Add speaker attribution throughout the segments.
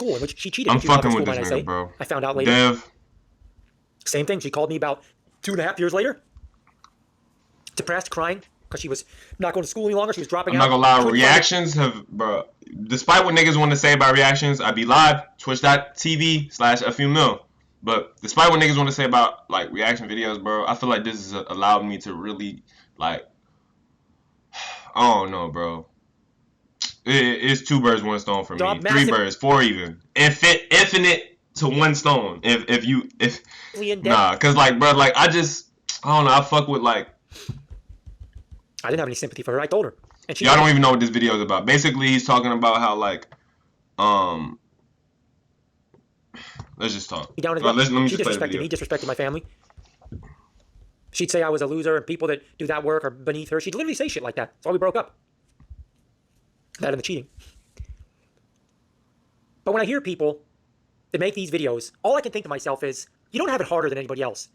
Speaker 1: school in which she cheated.
Speaker 2: I'm
Speaker 1: She was out of
Speaker 2: fucking with
Speaker 1: school,
Speaker 2: this
Speaker 1: might I
Speaker 2: nigga,
Speaker 1: say.
Speaker 2: bro.
Speaker 1: I found out later.
Speaker 2: Dev.
Speaker 1: Same thing. She called me about 2.5 years later. Depressed, crying, because she was not going to school any longer. She was dropping
Speaker 2: I'm
Speaker 1: out.
Speaker 2: not gonna lie, reactions have, bro. Despite what niggas want to say about reactions, I be live, twitch.tv/a few mil. But despite what niggas want to say about like reaction videos, bro, I feel like this has allowed me to really like, I don't know, bro. It's 2 birds, 1 stone for me. 3 birds, 4 even. Infinite to 1 stone. If nah, cause like, bro, like I don't know. I fuck with like.
Speaker 1: I didn't have any sympathy for her. I told her, and she.
Speaker 2: Y'all don't even know what this video is about. Basically, he's talking about how like, let's just talk.
Speaker 1: Let me she disrespected me, disrespected my family. She'd say I was a loser, and people that do that work are beneath her. She'd literally say shit like that. That's why we broke up. That and the cheating. But when I hear people that make these videos, all I can think to myself is, you don't have it harder than anybody else.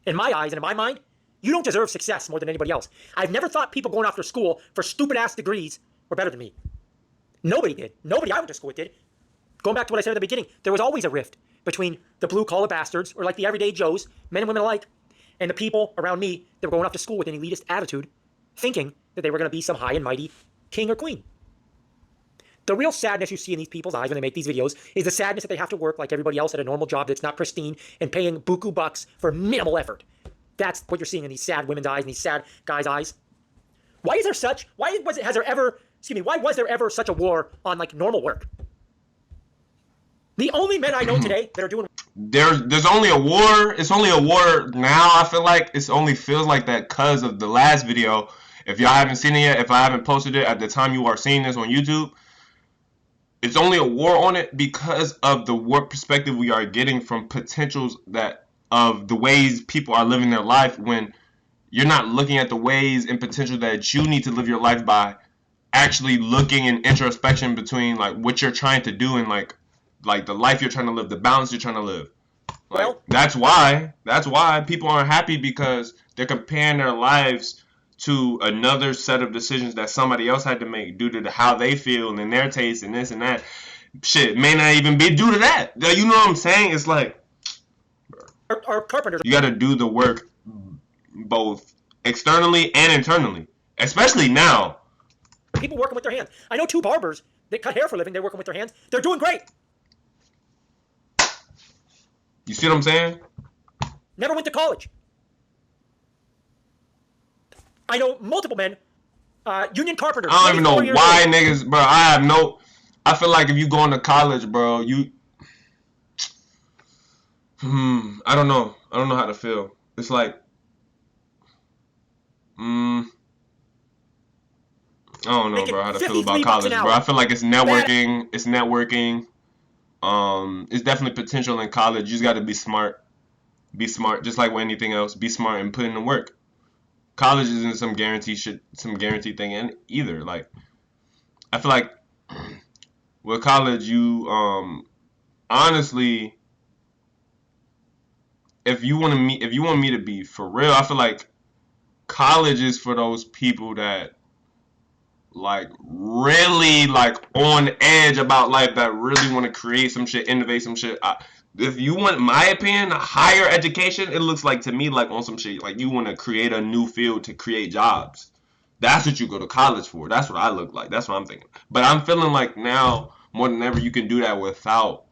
Speaker 1: In my eyes and in my mind, you don't deserve success more than anybody else. I've never thought people going after school for stupid-ass degrees were better than me. Nobody did. Nobody I went to school with did. Going back to what I said at the beginning, there was always a rift between the blue-collar bastards, or like the everyday Joes, men and women alike, and the people around me that were going off to school with an elitist attitude, thinking that they were going to be some high and mighty king or queen. The real sadness you see in these people's eyes when they make these videos is the sadness that they have to work like everybody else at a normal job that's not pristine and paying buku bucks for minimal effort. That's what you're seeing in these sad women's eyes and these sad guys' eyes. Why was there ever such a war on like normal work? The only men I know today that are doing
Speaker 2: there's only a war. It's only a war now. I feel like it only feels like that because of the last video. If y'all haven't seen it yet, if I haven't posted it at the time you are seeing this on YouTube, it's only a war on it because of the warped perspective we are getting from potentials of the ways people are living their life, when you're not looking at the ways and potential that you need to live your life by actually looking in introspection between like what you're trying to do and like the life you're trying to live, the balance you're trying to live. Like, well, that's why people aren't happy, because they're comparing their lives to another set of decisions that somebody else had to make due to how they feel and their taste and this and that. Shit may not even be due to that. You know what I'm saying? It's like,
Speaker 1: our carpenters.
Speaker 2: You got to do the work both externally and internally, especially now.
Speaker 1: People working with their hands. I know 2 barbers that cut hair for a living. They're working with their hands. They're doing great.
Speaker 2: You see what I'm saying?
Speaker 1: Never went to college. I know multiple men, union carpenters.
Speaker 2: I don't even know why niggas, bro. I feel like if you go into college, bro, I don't know. I don't know how to feel. It's like, I don't know, bro, how to feel about college, bro. I feel like it's networking. It's networking. It's definitely potential in college. You just got to be smart. Be smart, just like with anything else. Be smart and put in the work. College isn't some guarantee thing and either. Like, I feel like with college, you honestly, if you want me to be for real, I feel like college is for those people that like really like on edge about life, that really want to create some shit, innovate some shit. If you want my opinion, higher education, it looks like to me like on some shit like you want to create a new field to create jobs. That's what you go to college for. That's what I look like. That's what I'm thinking. But I'm feeling like now more than ever you can do that without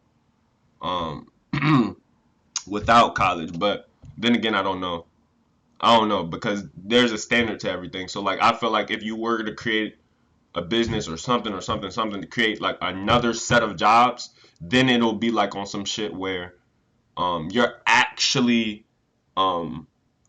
Speaker 2: without college. But then again, I don't know, because there's a standard to everything. So like I feel like if you were to create a business or something to create like another set of jobs, then it'll be like on some shit where you're actually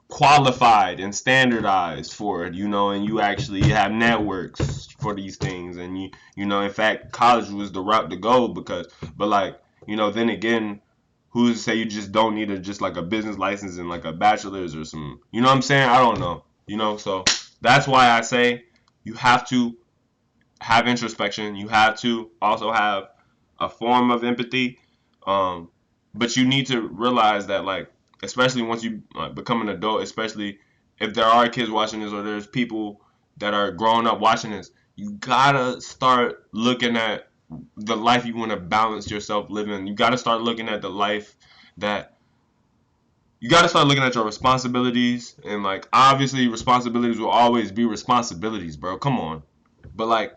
Speaker 2: qualified and standardized for it, you know, and you actually have networks for these things, and you know, in fact, college was the route to go but like, you know, then again, who's to say you just don't need just like a business license and like a bachelor's or some, you know what I'm saying? I don't know, you know, so that's why I say you have to have introspection. You have to also have a form of empathy, but you need to realize that, like, especially once you become an adult, especially if there are kids watching this or there's people that are growing up watching this, you gotta start looking at the life you want to balance yourself living. You got to start looking at the life that you got to start looking at your responsibilities, and like obviously responsibilities will always be responsibilities, bro. Come on. But like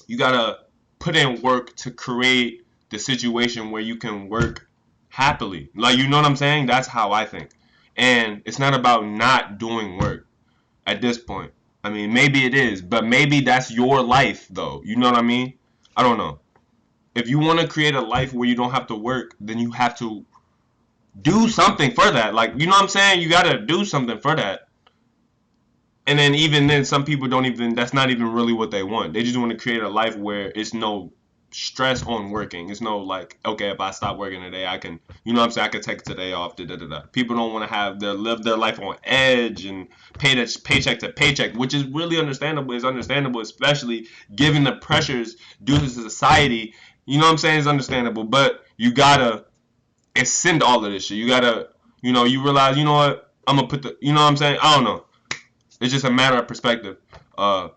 Speaker 2: you got to put in work to create the situation where you can work happily. Like, you know what I'm saying? That's how I think. And it's not about not doing work at this point. I mean, maybe it is, but maybe that's your life though. You know what I mean? I don't know. If you want to create a life where you don't have to work, then you have to do something for that. Like, you know what I'm saying? You got to do something for that. And then even then, some people don't even, that's not even really what they want. They just want to create a life where it's no stress on working. It's no like, okay, if I stop working today, I can, you know what I'm saying, I can take today off. Da, da, da, da. People don't want to have their live their life on edge and pay that paycheck to paycheck, which is really understandable. It's understandable, especially given the pressures due to society. You know what I'm saying? It's understandable, but you gotta ascend all of this shit. You gotta, you realize, you know what, I'm gonna put the, you know what I'm saying? I don't know. It's just a matter of perspective. But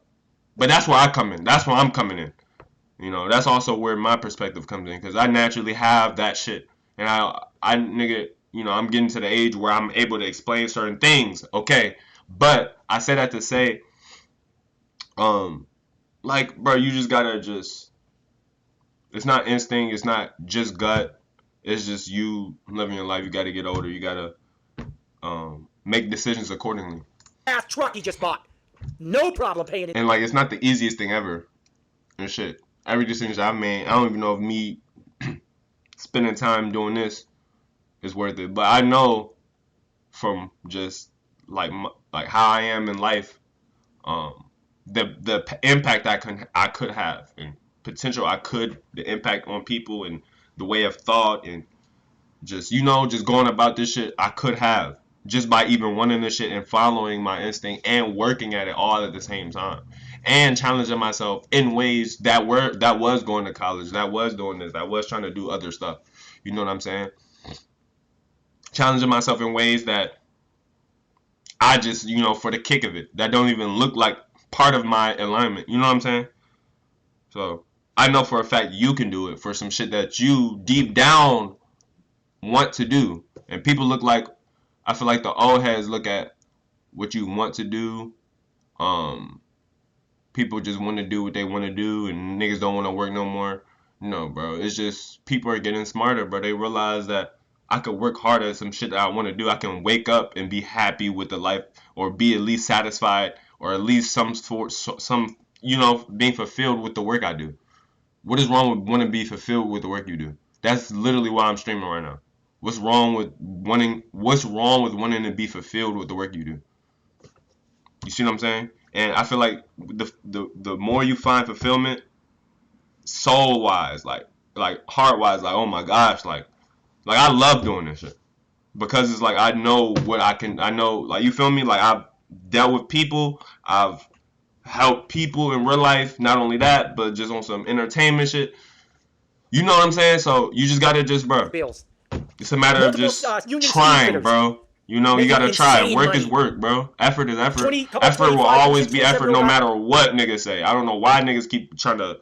Speaker 2: that's where I come in. That's where I'm coming in. That's also where my perspective comes in, because I naturally have that shit, and nigga, I'm getting to the age where I'm able to explain certain things. Okay, but I say that to say, like, bro, you just gotta just. It's not instinct. It's not just gut. It's just you living your life. You gotta get older. You gotta make decisions accordingly.
Speaker 1: Ass truck he just bought. No problem paying it.
Speaker 2: And like, it's not the easiest thing ever. And shit. Every decision I've made, I don't even know if me spending time doing this is worth it. But I know from just like how I am in life, the impact I could have, and potential the impact on people, and the way of thought, and just just going about this shit I could have, just by even wanting this shit and following my instinct and working at it all at the same time, and challenging myself in ways that was going to college, that was doing this, that was trying to do other stuff. You know what I'm saying? Challenging myself in ways that I just, for the kick of it, that don't even look like part of my alignment. You know what I'm saying? So I know for a fact you can do it for some shit that you deep down want to do. And people I feel like the old heads look at what you want to do. People just want to do what they want to do, and niggas don't want to work no more. No, bro. It's just people are getting smarter, bro. They realize that I could work hard at some shit that I want to do. I can wake up and be happy with the life, or be at least satisfied, or at least some being fulfilled with the work I do. What is wrong with wanting to be fulfilled with the work you do? That's literally why I'm streaming right now. What's wrong with wanting to be fulfilled with the work you do? You see what I'm saying? And I feel like the more you find fulfillment, soul wise, like heart wise, like, oh my gosh, like I love doing this shit, because it's like I know what I know, like, you feel me? Like, I've dealt with people, I've helped people in real life, not only that, but just on some entertainment shit. You know what I'm saying? So you just gotta just, bro.
Speaker 1: Bills.
Speaker 2: It's a matter of just trying, bro. You gotta try. Work is work, bro. Effort is effort. Effort will always be effort, no matter what niggas say. I don't know why niggas keep trying to.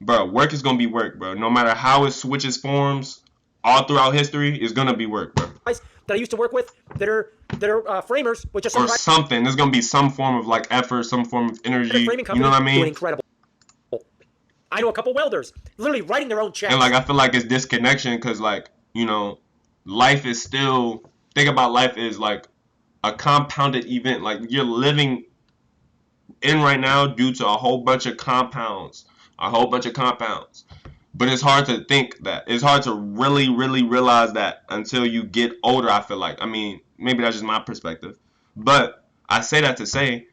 Speaker 2: Bro, work is gonna be work, bro. No matter how it switches forms all throughout history, it's gonna be work, bro.
Speaker 1: That I used to work with that are framers, with just
Speaker 2: or something. There's gonna be some form of like effort, some form of energy. You know what I mean?
Speaker 1: Doing incredible. I know a couple welders literally writing their own checks.
Speaker 2: And like, I feel like it's disconnection, because like, life is still, think about life as like a compounded event. Like, you're living in right now due to a whole bunch of compounds. But it's hard to think that. It's hard to really, really realize that until you get older, I feel like. I mean, maybe that's just my perspective. But I say that to say,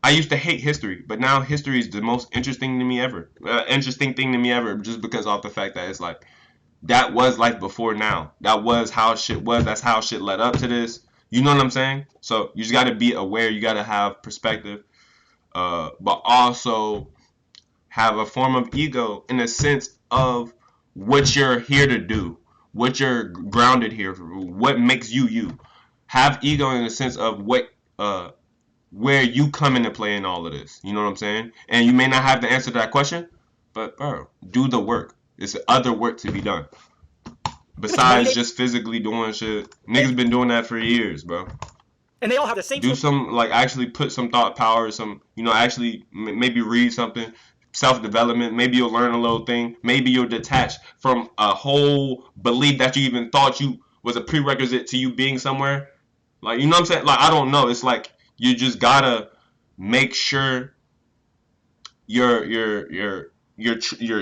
Speaker 2: I used to hate history, but now history is the most interesting thing to me ever, just because of the fact that it's like, that was life before now. That was how shit was. That's how shit led up to this. You know what I'm saying? So you just got to be aware. You got to have perspective, but also have a form of ego in the sense of what you're here to do, what you're grounded here for, what makes you you. Have ego in the sense of where you come into play in all of this. You know what I'm saying? And you may not have the answer to that question, But bro, do the work. It's other work to be done. Besides just physically doing shit. Niggas been doing that for years, bro.
Speaker 1: And they all have the same.
Speaker 2: Do some, like, actually put some thought power, some, you know, actually maybe read something, self-development. Maybe you'll learn a little thing. Maybe you'll detach from a whole belief that you even thought you was a prerequisite to you being somewhere. Like, you know what I'm saying? Like, I don't know. It's like you just gotta make sure you're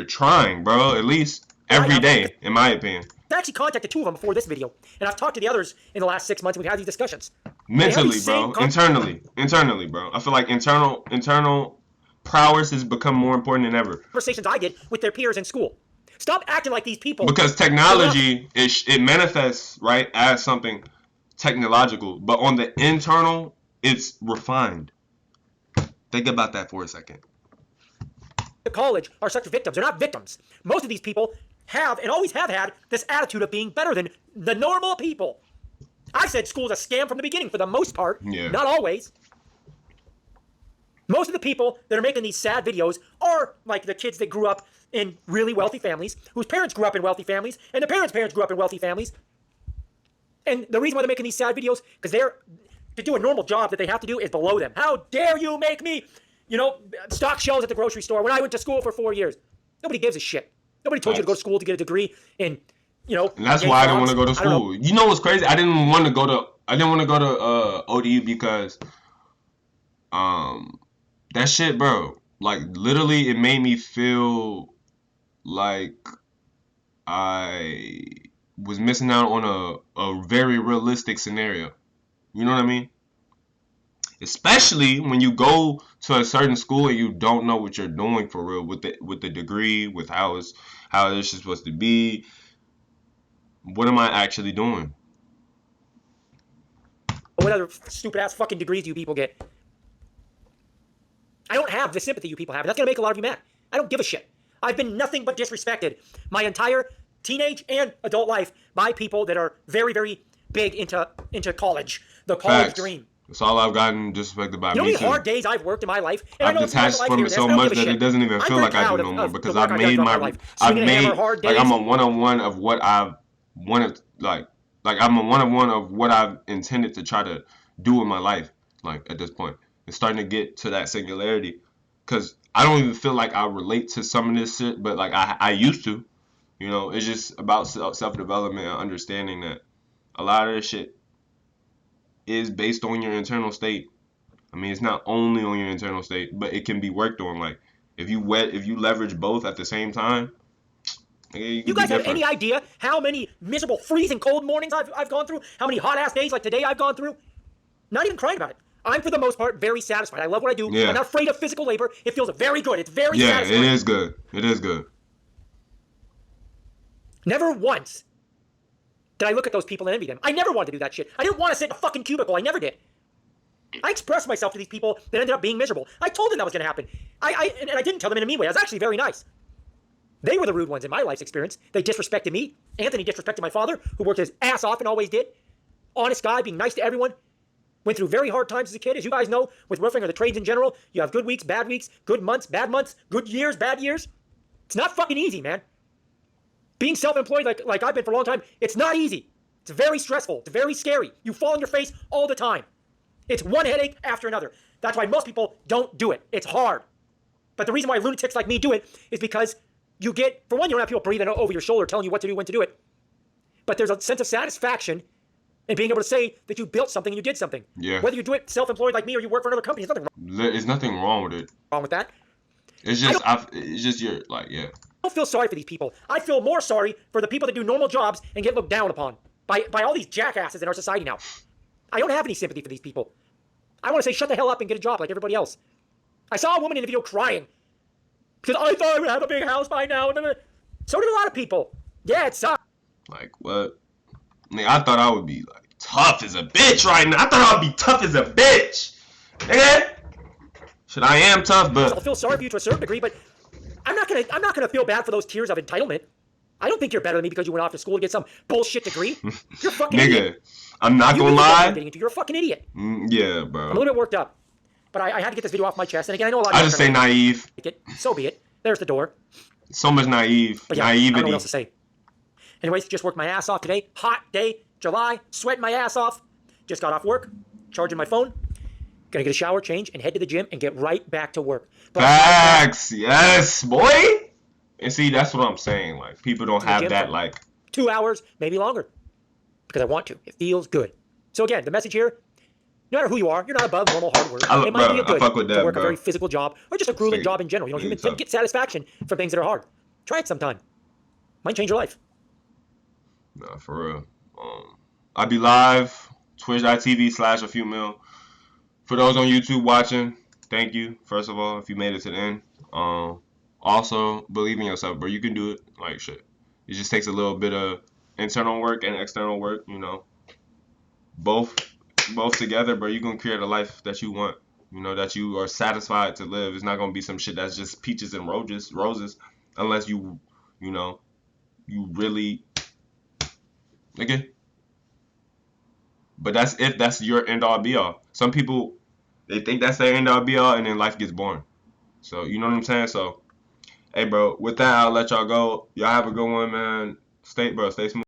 Speaker 2: trying, bro. At least every day, in my opinion.
Speaker 1: I actually contacted 2 of them before this video, and I've talked to the others in the last 6 months, and we've had these discussions.
Speaker 2: Mentally, bro. Internally, bro. I feel like internal prowess has become more important than ever.
Speaker 1: Conversations I did with their peers in school. Stop acting like these people.
Speaker 2: Because technology, it manifests, right, as something technological, but on the internal, it's refined. Think about that for a second.
Speaker 1: College are such victims. They're not victims. Most of these people have and always have had this attitude of being better than the normal people. I said school is a scam from the beginning for the most part.
Speaker 2: Yeah.
Speaker 1: Not always. Most of the people that are making these sad videos are like the kids that grew up in really wealthy families, whose parents grew up in wealthy families, and the parents' parents grew up in wealthy families. And the reason why they're making these sad videos, because to do a normal job that they have to do is below them. How dare you make me, stock shelves at the grocery store when I went to school for 4 years? Nobody gives a shit. Nobody told you to go to school to get a degree in,
Speaker 2: And that's why I didn't want to go to school. You know what's crazy? I didn't want to go to ODU because that shit, bro. Like, literally, it made me feel like I was missing out on a very realistic scenario. You know what I mean? Especially when you go to a certain school and you don't know what you're doing for real with the degree, with how this is supposed to be. What am I actually doing?
Speaker 1: What other stupid ass fucking degrees do you people get? I don't have the sympathy you people have, and that's gonna make a lot of you mad. I don't give a shit. I've been nothing but disrespected my entire teenage and adult life by people that are very, very big into college, the college
Speaker 2: Facts.
Speaker 1: dream.
Speaker 2: That's all I've gotten disrespected by.
Speaker 1: You know
Speaker 2: me
Speaker 1: how many
Speaker 2: too.
Speaker 1: hard days I've worked in my life? And
Speaker 2: I've detached from it so much that it doesn't even feel like I do no more because I've made I'm a one-on-one of what I've wanted, like I'm a one-on-one of what I've intended to try to do in my life. Like, at this point, it's starting to get to that singularity because I don't even feel like I relate to some of this shit, but like I used to. It's just about self-development and understanding that a lot of this shit is based on your internal state. I mean, it's not only on your internal state, but it can be worked on. Like, if you leverage both at the same time,
Speaker 1: you guys have any idea how many miserable, freezing cold mornings I've gone through? How many hot ass days like today I've gone through? Not even crying about it. I'm, for the most part, very satisfied. I love what I do.
Speaker 2: Yeah.
Speaker 1: I'm not afraid of physical labor. It feels very good. It's very satisfying.
Speaker 2: Yeah, it is good. It is good.
Speaker 1: Never once did I look at those people and envy them. I never wanted to do that shit. I didn't want to sit in a fucking cubicle. I never did. I expressed myself to these people that ended up being miserable. I told them that was going to happen. And I didn't tell them in a mean way. I was actually very nice. They were the rude ones in my life's experience. They disrespected me. Anthony disrespected my father, who worked his ass off and always did. Honest guy, being nice to everyone. Went through very hard times as a kid. As you guys know, with roofing or the trades in general, you have good weeks, good months, good years, bad years. It's not fucking easy, man. Being self-employed like I've been for a long time, it's not easy. It's very stressful. It's very scary. You fall on your face all the time. It's one headache after another. That's why most people don't do it. It's hard. But the reason why lunatics like me do it is because you get, for one, you don't have people breathing over your shoulder telling you what to do, when to do it. But there's a sense of satisfaction in being able to say that you built something and you did something.
Speaker 2: Yeah.
Speaker 1: Whether you do it self-employed like me or you work for another company,
Speaker 2: there's nothing wrong with it.
Speaker 1: Wrong with that.
Speaker 2: It's just your, like, yeah.
Speaker 1: I don't feel sorry for these people. I feel more sorry for the people that do normal jobs and get looked down upon by all these jackasses in our society now. I don't have any sympathy for these people. I want to say shut the hell up and get a job like everybody else. I saw a woman in the video crying because I thought I would have a big house by now. So did a lot of people. Yeah, it sucks.
Speaker 2: Like, what? I thought I would be like tough as a bitch right now. I thought I would be tough as a bitch. Nigga. Shit, I am tough, but
Speaker 1: I'll feel sorry for you to a certain degree, but I'm not gonna feel bad for those tears of entitlement. I don't think you're better than me because you went off to school to get some bullshit degree. You're a fucking idiot.
Speaker 2: I'm not gonna lie.
Speaker 1: You're a fucking idiot.
Speaker 2: Yeah, bro.
Speaker 1: I'm a little bit worked up, but I had to get this video off my chest. And again, I know a lot of
Speaker 2: I just say naive.
Speaker 1: So be it. there's the door.
Speaker 2: So much
Speaker 1: But yeah, I don't know what
Speaker 2: naivety.
Speaker 1: else to say. Anyways, just worked my ass off today. Hot day, July, sweating my ass off. Just got off work, charging my phone. Gonna get a shower, change, and head to the gym and get right back to work. But
Speaker 2: Facts, yes, boy. And see, that's what I'm saying. Like, people don't have that, like,
Speaker 1: 2 hours, maybe longer, because I want to. It feels good. So again, the message here: no matter who you are, you're not above normal hard work. It might be a good to work a very physical job or just a grueling job in general. You know, humans get satisfaction from things that are hard. Try it sometime. Might change your life.
Speaker 2: Nah, for real. I'll be live, twitch.tv/a few mil. For those on YouTube watching, thank you, first of all, if you made it to the end. Also, believe in yourself, bro. You can do it. Like, shit. It just takes a little bit of internal work and external work, you know. Both together, bro. You're going to create a life that you want, you know, that you are satisfied to live. It's not going to be some shit that's just peaches and roses, unless you know, you really, okay. But that's your end all be all. Some people, they think that's their end all be all, and then life gets boring. So, you know what I'm saying? So, hey, bro, with that, I'll let y'all go. Y'all have a good one, man. Stay smooth.